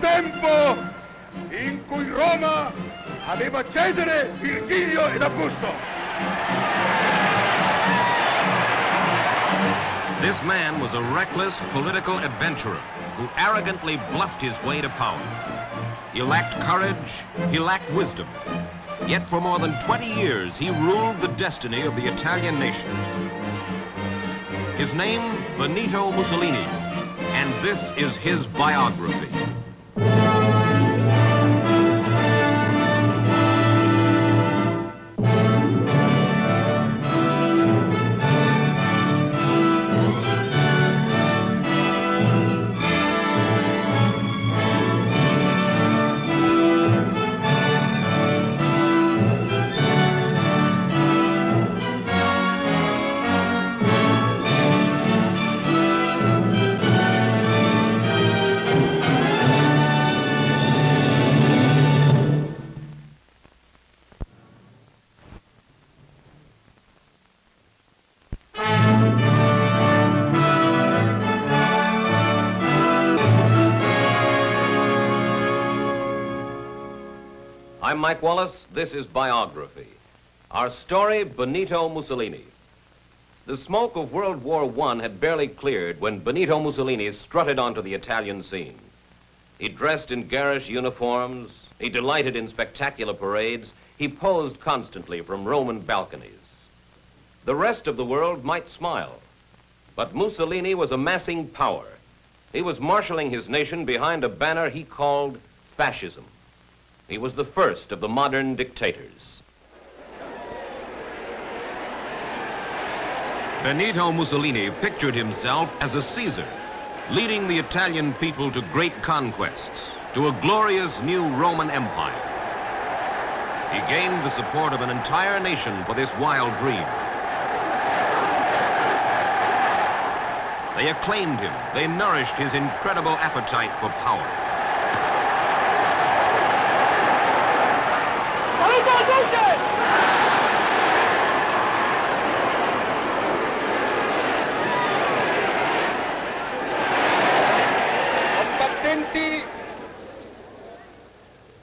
tempo in cui Roma aveva Cesare, Virgilio ed Augusto. This man was a reckless political adventurer who arrogantly bluffed his way to power. He lacked courage, he lacked wisdom. Yet for more than 20 years, he ruled the destiny of the Italian nation. His name, Benito Mussolini, and this is his biography. I'm Mike Wallace. This is Biography. Our story, Benito Mussolini. The smoke of World War I had barely cleared when Benito Mussolini strutted onto the Italian scene. He dressed in garish uniforms, he delighted in spectacular parades, he posed constantly from Roman balconies. The rest of the world might smile, but Mussolini was amassing power. He was marshaling his nation behind a banner he called fascism. He was the first of the modern dictators. Benito Mussolini pictured himself as a Caesar, leading the Italian people to great conquests, to a glorious new Roman Empire. He gained the support of an entire nation for this wild dream. They acclaimed him. They nourished his incredible appetite for power.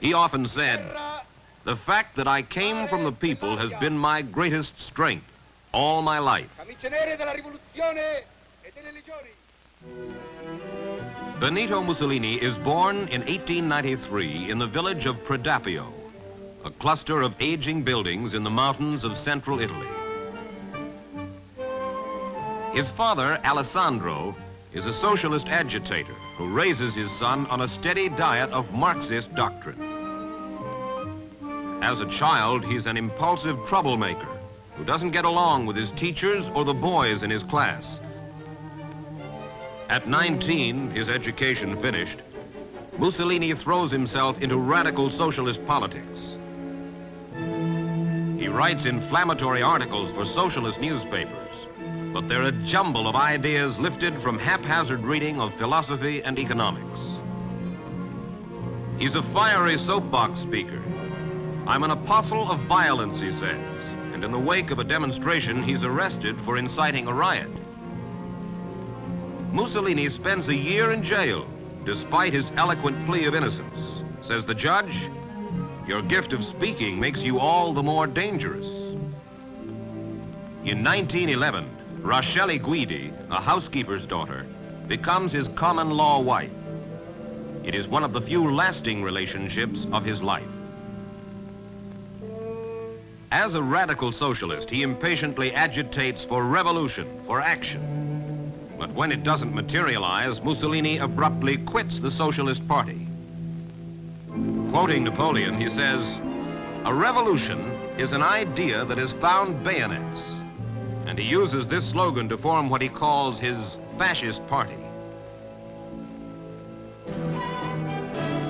He often said, "The fact that I came from the people has been my greatest strength all my life." Benito Mussolini is born in 1893 in the village of Predappio, a cluster of aging buildings in the mountains of central Italy. His father, Alessandro, is a socialist agitator who raises his son on a steady diet of Marxist doctrine. As a child, he's an impulsive troublemaker who doesn't get along with his teachers or the boys in his class. At 19, his education finished, Mussolini throws himself into radical socialist politics. He writes inflammatory articles for socialist newspapers, but they're a jumble of ideas lifted from haphazard reading of philosophy and economics. He's a fiery soapbox speaker. "I'm an apostle of violence," he says, and in the wake of a demonstration, he's arrested for inciting a riot. Mussolini spends a year in jail, despite his eloquent plea of innocence. Says the judge, "Your gift of speaking makes you all the more dangerous." In 1911, Rachele Guidi, a housekeeper's daughter, becomes his common law wife. It is one of the few lasting relationships of his life. As a radical socialist, he impatiently agitates for revolution, for action. But when it doesn't materialize, Mussolini abruptly quits the Socialist Party. Quoting Napoleon, he says, "A revolution is an idea that has found bayonets." And he uses this slogan to form what he calls his fascist party.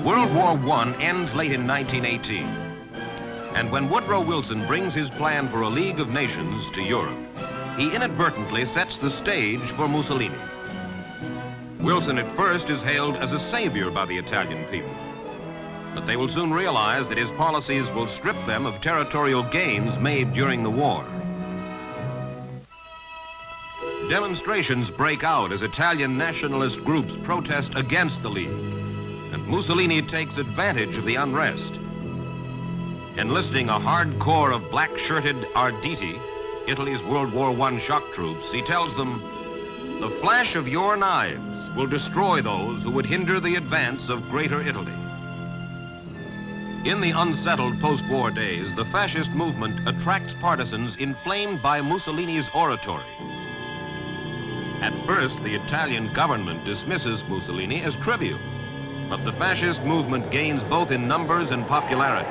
World War I ends late in 1918. And when Woodrow Wilson brings his plan for a League of Nations to Europe, he inadvertently sets the stage for Mussolini. Wilson at first is hailed as a savior by the Italian people, but they will soon realize that his policies will strip them of territorial gains made during the war. Demonstrations break out as Italian nationalist groups protest against the League, and Mussolini takes advantage of the unrest. Enlisting a hard corps of black-shirted Arditi, Italy's World War I shock troops, he tells them, "The flash of your knives will destroy those who would hinder the advance of Greater Italy." In the unsettled post-war days, the fascist movement attracts partisans inflamed by Mussolini's oratory. At first, the Italian government dismisses Mussolini as trivial, but the fascist movement gains both in numbers and popularity.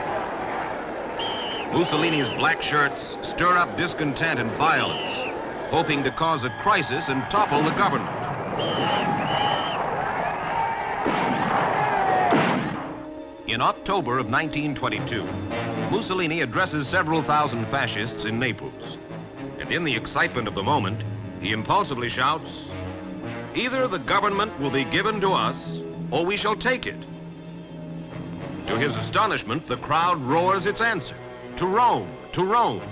Mussolini's black shirts stir up discontent and violence, hoping to cause a crisis and topple the government. In October of 1922, Mussolini addresses several thousand fascists in Naples. And in the excitement of the moment, he impulsively shouts, "Either the government will be given to us, or we shall take it." To his astonishment, the crowd roars its answer, "To Rome, to Rome."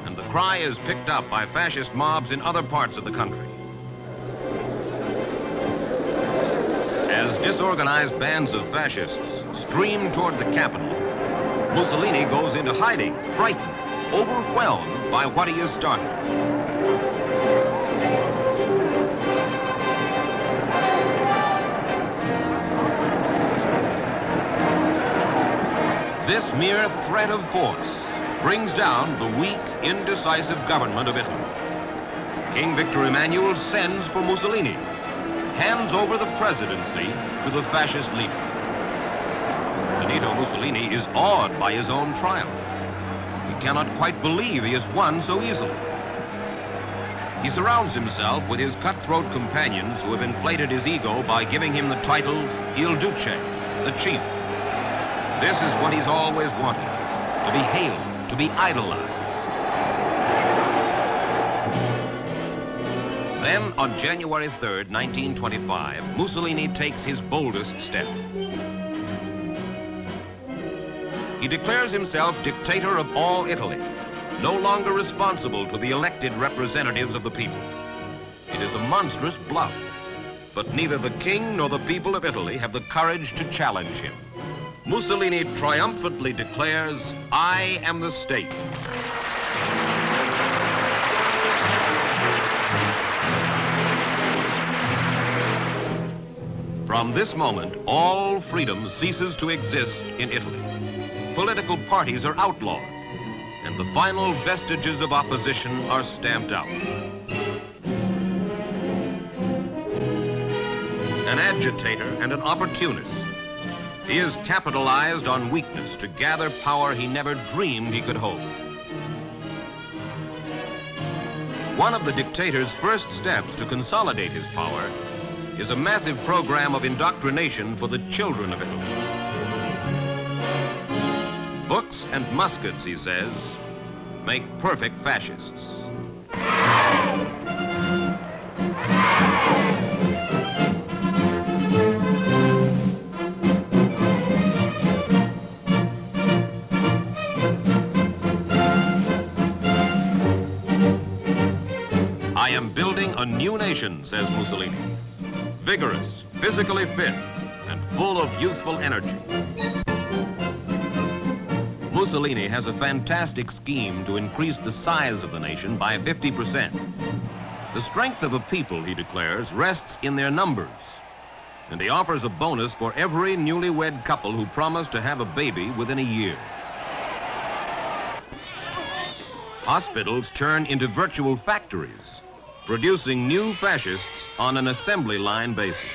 And the cry is picked up by fascist mobs in other parts of the country. As disorganized bands of fascists stream toward the capital, Mussolini goes into hiding, frightened, overwhelmed by what he has started. This mere threat of force brings down the weak, indecisive government of Italy. King Victor Emmanuel sends for Mussolini, hands over the presidency to the fascist leader. Benito Mussolini is awed by his own triumph. He cannot quite believe he has won so easily. He surrounds himself with his cutthroat companions who have inflated his ego by giving him the title Il Duce, the chief. This is what he's always wanted, to be hailed, to be idolized. Then, on January 3rd, 1925, Mussolini takes his boldest step. He declares himself dictator of all Italy, no longer responsible to the elected representatives of the people. It is a monstrous bluff, but neither the king nor the people of Italy have the courage to challenge him. Mussolini triumphantly declares, "I am the state." From this moment, all freedom ceases to exist in Italy. Political parties are outlawed, and the final vestiges of opposition are stamped out. An agitator and an opportunist, he is capitalized on weakness to gather power he never dreamed he could hold. One of the dictator's first steps to consolidate his power is a massive program of indoctrination for the children of Italy. Books and muskets, he says, make perfect fascists. "I am building a new nation," says Mussolini, "vigorous, physically fit, and full of youthful energy." Mussolini has a fantastic scheme to increase the size of the nation by 50%. The strength of a people, he declares, rests in their numbers, and he offers a bonus for every newlywed couple who promise to have a baby within a year. Hospitals turn into virtual factories, producing new fascists on an assembly line basis.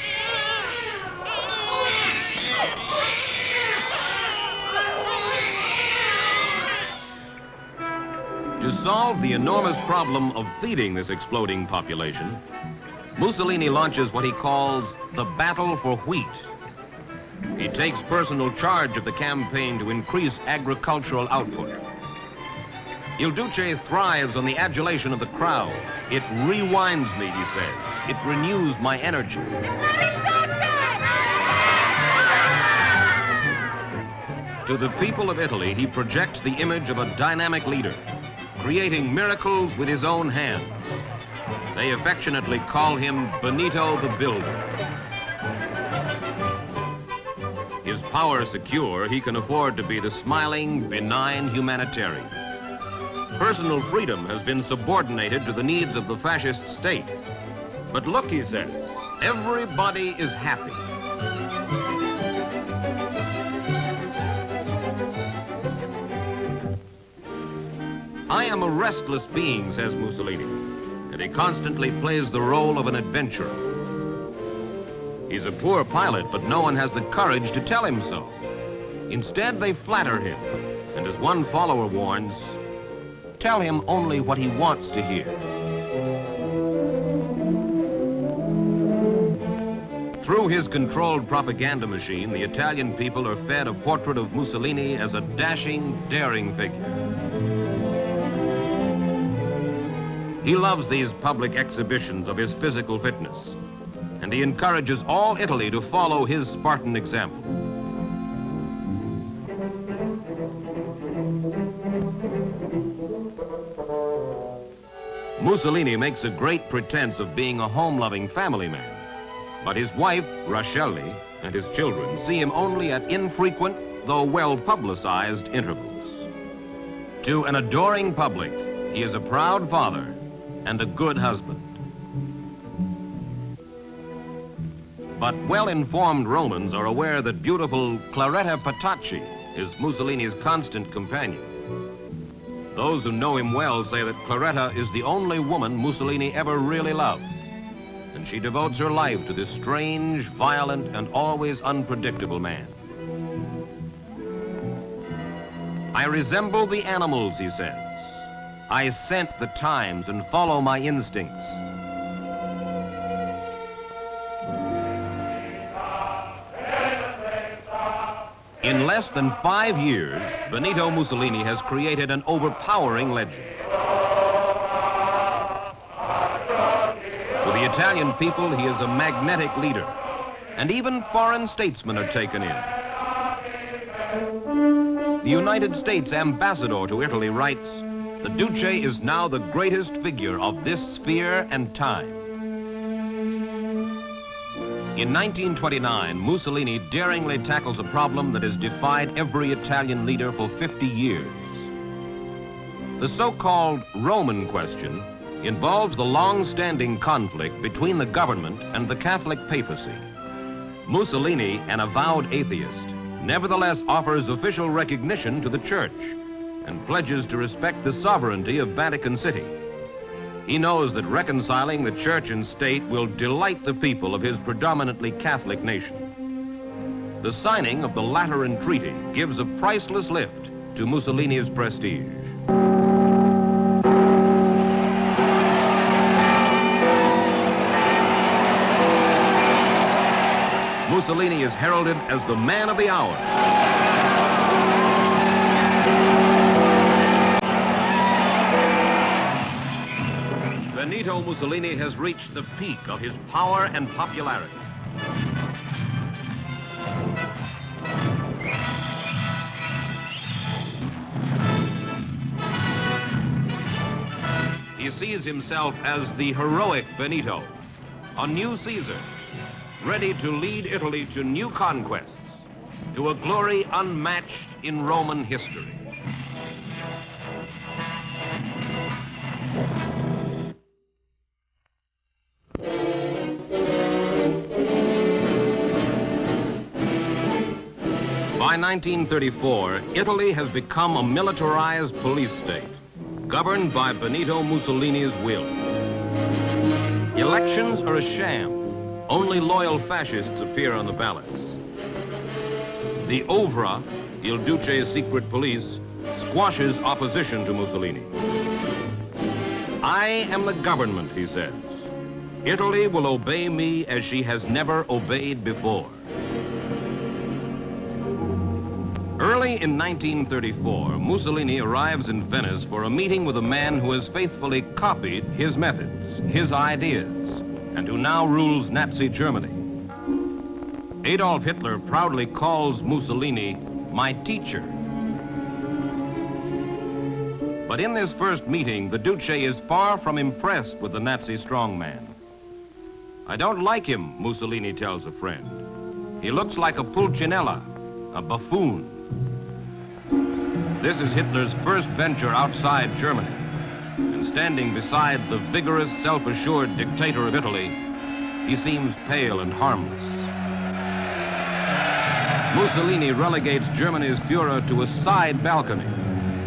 To solve the enormous problem of feeding this exploding population, Mussolini launches what he calls the battle for wheat. He takes personal charge of the campaign to increase agricultural output. Il Duce thrives on the adulation of the crowd. "It rewinds me," he says. "It renews my energy." To the people of Italy, he projects the image of a dynamic leader, creating miracles with his own hands. They affectionately call him Benito the Builder. power secure, he can afford to be the smiling, benign humanitarian. Personal freedom has been subordinated to the needs of the fascist state. But look, he says, everybody is happy. I am a restless being, says Mussolini, and he constantly plays the role of an adventurer. He's a poor pilot, but no one has the courage to tell him so. Instead, they flatter him, and as one follower warns, tell him only what he wants to hear. Through his controlled propaganda machine, the Italian people are fed a portrait of Mussolini as a dashing, daring figure. He loves these public exhibitions of his physical fitness, and he encourages all Italy to follow his Spartan example. Mussolini makes a great pretense of being a home-loving family man, but his wife, Rachele, and his children see him only at infrequent, though well-publicized intervals. To an adoring public, he is a proud father and a good husband. But well-informed Romans are aware that beautiful Clara Petacci is Mussolini's constant companion. Those who know him well say that Clara is the only woman Mussolini ever really loved, and she devotes her life to this strange, violent, and always unpredictable man. I resemble the animals, he says. I scent the times and follow my instincts. In less than 5 years, Benito Mussolini has created an overpowering legend. To the Italian people, he is a magnetic leader, and even foreign statesmen are taken in. The United States ambassador to Italy writes, "The Duce is now the greatest figure of this sphere and time." In 1929, Mussolini daringly tackles a problem that has defied every Italian leader for 50 years. The so-called Roman question involves the long-standing conflict between the government and the Catholic papacy. Mussolini, an avowed atheist, nevertheless offers official recognition to the church and pledges to respect the sovereignty of Vatican City. He knows that reconciling the church and state will delight the people of his predominantly Catholic nation. The signing of the Lateran Treaty gives a priceless lift to Mussolini's prestige. Mussolini is heralded as the man of the hour. Benito Mussolini has reached the peak of his power and popularity. He sees himself as the heroic Benito, a new Caesar, ready to lead Italy to new conquests, to a glory unmatched in Roman history. By 1934, Italy has become a militarized police state, governed by Benito Mussolini's will. Elections are a sham. Only loyal fascists appear on the ballots. The OVRA, Il Duce's secret police, squashes opposition to Mussolini. I am the government, he says. Italy will obey me as she has never obeyed before. Early in 1934, Mussolini arrives in Venice for a meeting with a man who has faithfully copied his methods, his ideas, and who now rules Nazi Germany. Adolf Hitler proudly calls Mussolini my teacher. But in this first meeting, the Duce is far from impressed with the Nazi strongman. "I don't like him," Mussolini tells a friend. "He looks like a pulcinella, a buffoon. This is Hitler's first venture outside Germany, and standing beside the vigorous, self-assured dictator of Italy, he seems pale and harmless. Mussolini relegates Germany's Führer to a side balcony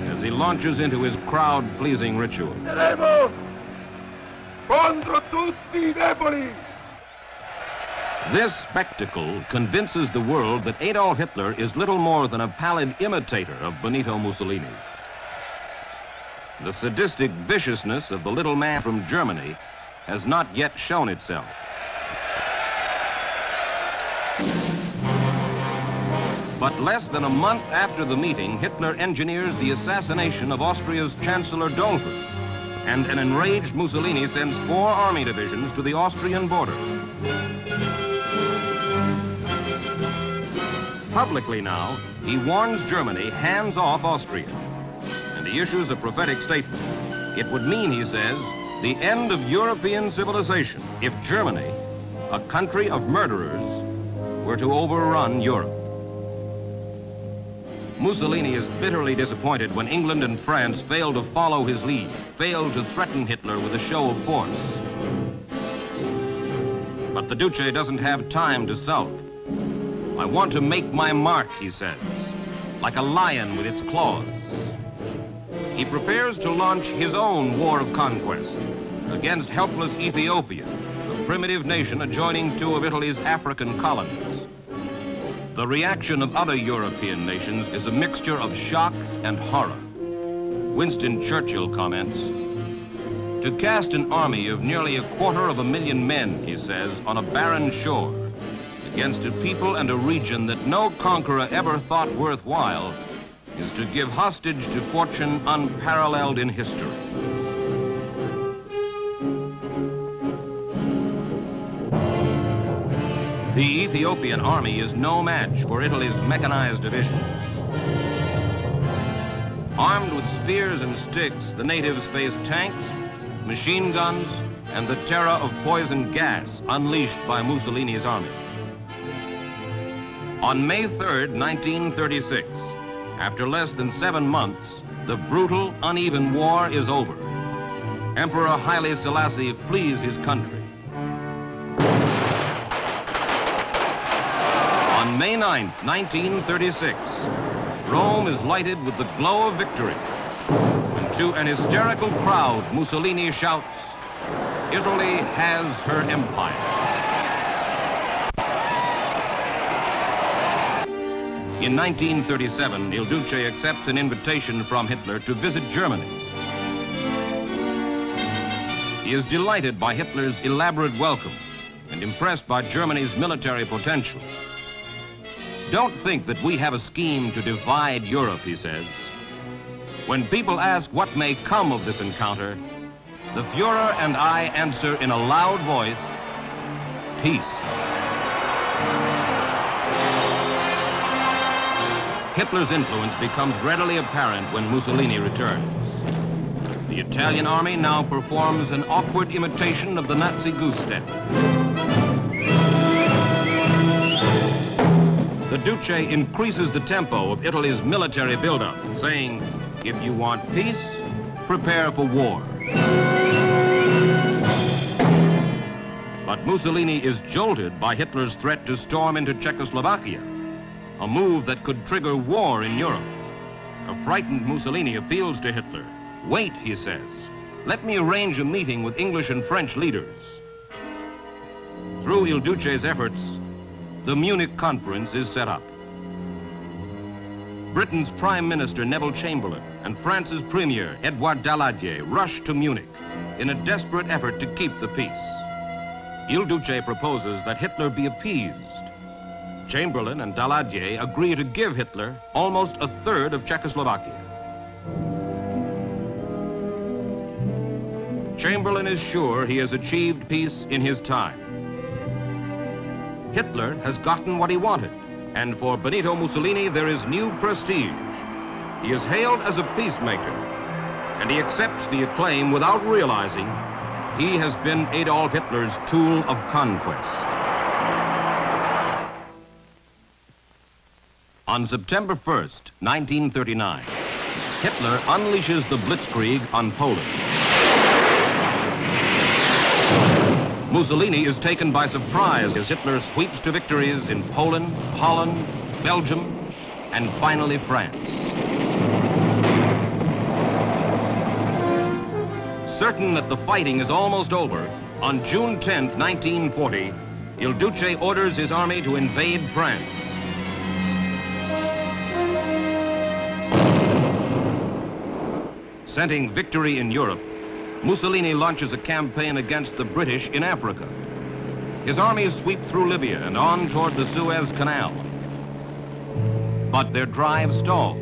as he launches into his crowd-pleasing ritual. Contro tutti I deboli! This spectacle convinces the world that Adolf Hitler is little more than a pallid imitator of Benito Mussolini. The sadistic viciousness of the little man from Germany has not yet shown itself. But less than a month after the meeting, Hitler engineers the assassination of Austria's Chancellor Dolphus, and an enraged Mussolini sends 4 army divisions to the Austrian border. Publicly now, he warns Germany hands off Austria, and he issues a prophetic statement. It would mean, he says, the end of European civilization if Germany, a country of murderers, were to overrun Europe. Mussolini is bitterly disappointed when England and France fail to follow his lead, fail to threaten Hitler with a show of force. But the Duce doesn't have time to sulk. I want to make my mark, he says, like a lion with its claws. He prepares to launch his own war of conquest against helpless Ethiopia, the primitive nation adjoining 2 of Italy's African colonies. The reaction of other European nations is a mixture of shock and horror. Winston Churchill comments, "To cast an army of nearly 250,000 men," he says, "on a barren shore against a people and a region that no conqueror ever thought worthwhile is to give hostage to fortune unparalleled in history." The Ethiopian army is no match for Italy's mechanized divisions. Armed with spears and sticks, the natives face tanks, machine guns, and the terror of poison gas unleashed by Mussolini's army. On May 3rd, 1936, after less than 7 months, the brutal, uneven war is over. Emperor Haile Selassie flees his country. On May 9th, 1936, Rome is lighted with the glow of victory. And to an hysterical crowd, Mussolini shouts, "Italy has her empire." In 1937, Il Duce accepts an invitation from Hitler to visit Germany. He is delighted by Hitler's elaborate welcome and impressed by Germany's military potential. "Don't think that we have a scheme to divide Europe," he says. "When people ask what may come of this encounter, the Führer and I answer in a loud voice, peace." Hitler's influence becomes readily apparent when Mussolini returns. The Italian army now performs an awkward imitation of the Nazi goose step. The Duce increases the tempo of Italy's military buildup, saying, "If you want peace, prepare for war." But Mussolini is jolted by Hitler's threat to storm into Czechoslovakia, a move that could trigger war in Europe. A frightened Mussolini appeals to Hitler. "Wait," he says, "let me arrange a meeting with English and French leaders." Through Il Duce's efforts, the Munich Conference is set up. Britain's Prime Minister Neville Chamberlain and France's Premier Edouard Daladier rush to Munich in a desperate effort to keep the peace. Il Duce proposes that Hitler be appeased. Chamberlain and Daladier agree to give Hitler almost a third of Czechoslovakia. Chamberlain is sure he has achieved peace in his time. Hitler has gotten what he wanted, and for Benito Mussolini there is new prestige. He is hailed as a peacemaker, and he accepts the acclaim without realizing he has been Adolf Hitler's tool of conquest. On September 1st, 1939, Hitler unleashes the Blitzkrieg on Poland. Mussolini is taken by surprise as Hitler sweeps to victories in Poland, Holland, Belgium, and finally France. Certain that the fighting is almost over, on June 10th, 1940, Il Duce orders his army to invade France. Scenting victory in Europe, Mussolini launches a campaign against the British in Africa. His armies sweep through Libya and on toward the Suez Canal. But their drive stalls.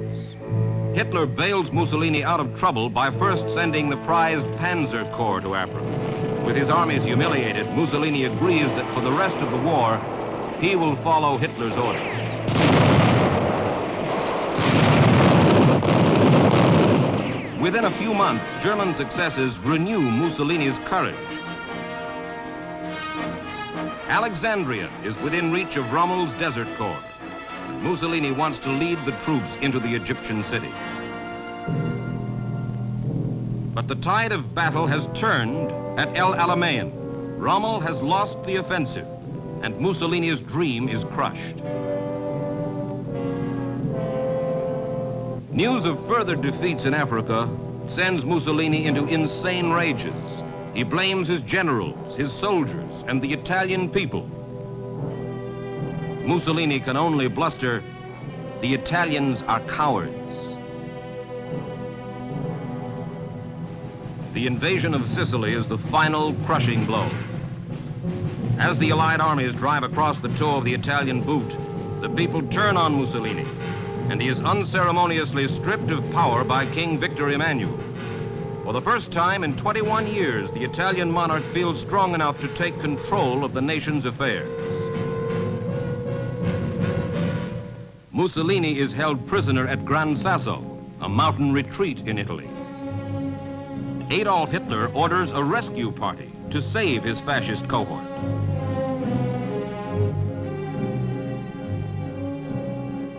Hitler bails Mussolini out of trouble by first sending the prized Panzer Corps to Africa. With his armies humiliated, Mussolini agrees that for the rest of the war, he will follow Hitler's orders. Within a few months, German successes renew Mussolini's courage. Alexandria is within reach of Rommel's Desert Corps. Mussolini wants to lead the troops into the Egyptian city. But the tide of battle has turned at El-Alamein. Rommel has lost the offensive, and Mussolini's dream is crushed. News of further defeats in Africa sends Mussolini into insane rages. He blames his generals, his soldiers, and the Italian people. Mussolini can only bluster, "The Italians are cowards." The invasion of Sicily is the final crushing blow. As the Allied armies drive across the toe of the Italian boot, the people turn on Mussolini, and he is unceremoniously stripped of power by King Victor Emmanuel. For the first time in 21 years, the Italian monarch feels strong enough to take control of the nation's affairs. Mussolini is held prisoner at Gran Sasso, a mountain retreat in Italy. Adolf Hitler orders a rescue party to save his fascist cohort.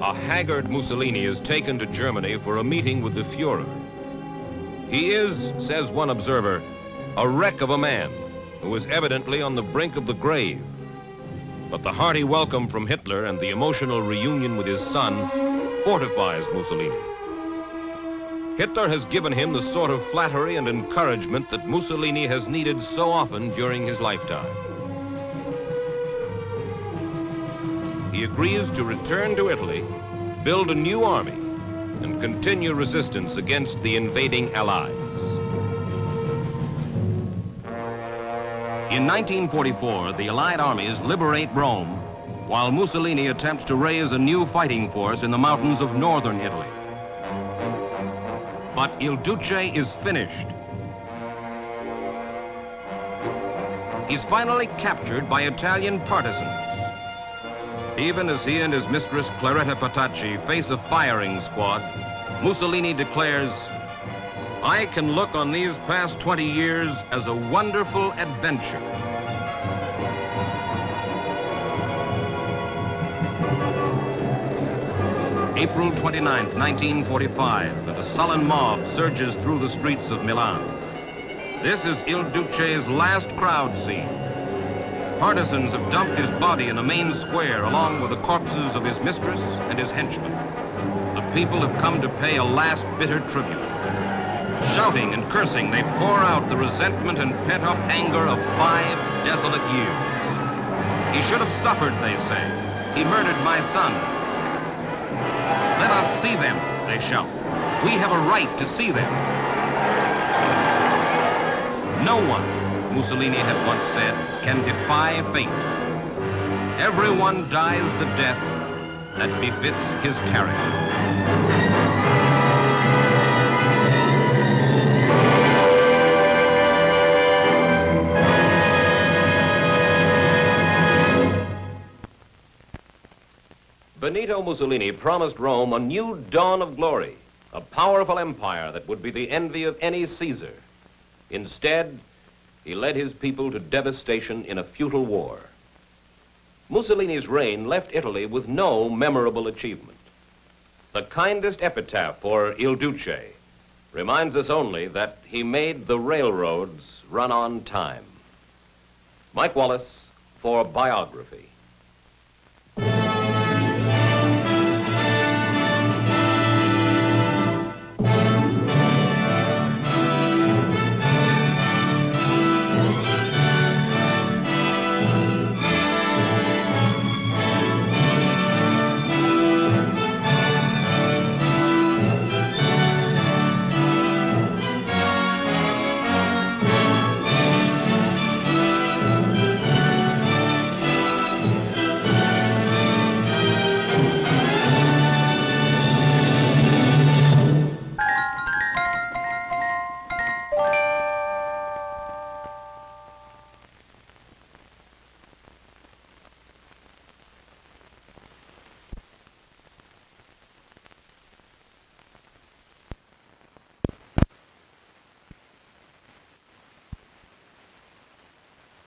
A haggard Mussolini is taken to Germany for a meeting with the Führer. He is, says one observer, a wreck of a man who is evidently on the brink of the grave. But the hearty welcome from Hitler and the emotional reunion with his son fortifies Mussolini. Hitler has given him the sort of flattery and encouragement that Mussolini has needed so often during his lifetime. He agrees to return to Italy, build a new army, and continue resistance against the invading Allies. In 1944, the Allied armies liberate Rome, while Mussolini attempts to raise a new fighting force in the mountains of northern Italy. But Il Duce is finished. He's finally captured by Italian partisans. Even as he and his mistress, Clara Petacci, face a firing squad, Mussolini declares, "I can look on these past 20 years as a wonderful adventure." April 29th, 1945, and a sullen mob surges through the streets of Milan. This is Il Duce's last crowd scene. Partisans have dumped his body in a main square along with the corpses of his mistress and his henchmen. The people have come to pay a last bitter tribute. Shouting and cursing, they pour out the resentment and pent-up anger of 5 desolate years. He should have suffered, they say. He murdered my sons. Let us see them, they shout. We have a right to see them. No one, Mussolini had once said, can defy fate. Everyone dies the death that befits his character. Benito Mussolini promised Rome a new dawn of glory, a powerful empire that would be the envy of any Caesar. Instead, he led his people to devastation in a futile war. Mussolini's reign left Italy with no memorable achievement. The kindest epitaph for Il Duce reminds us only that he made the railroads run on time. Mike Wallace for Biography.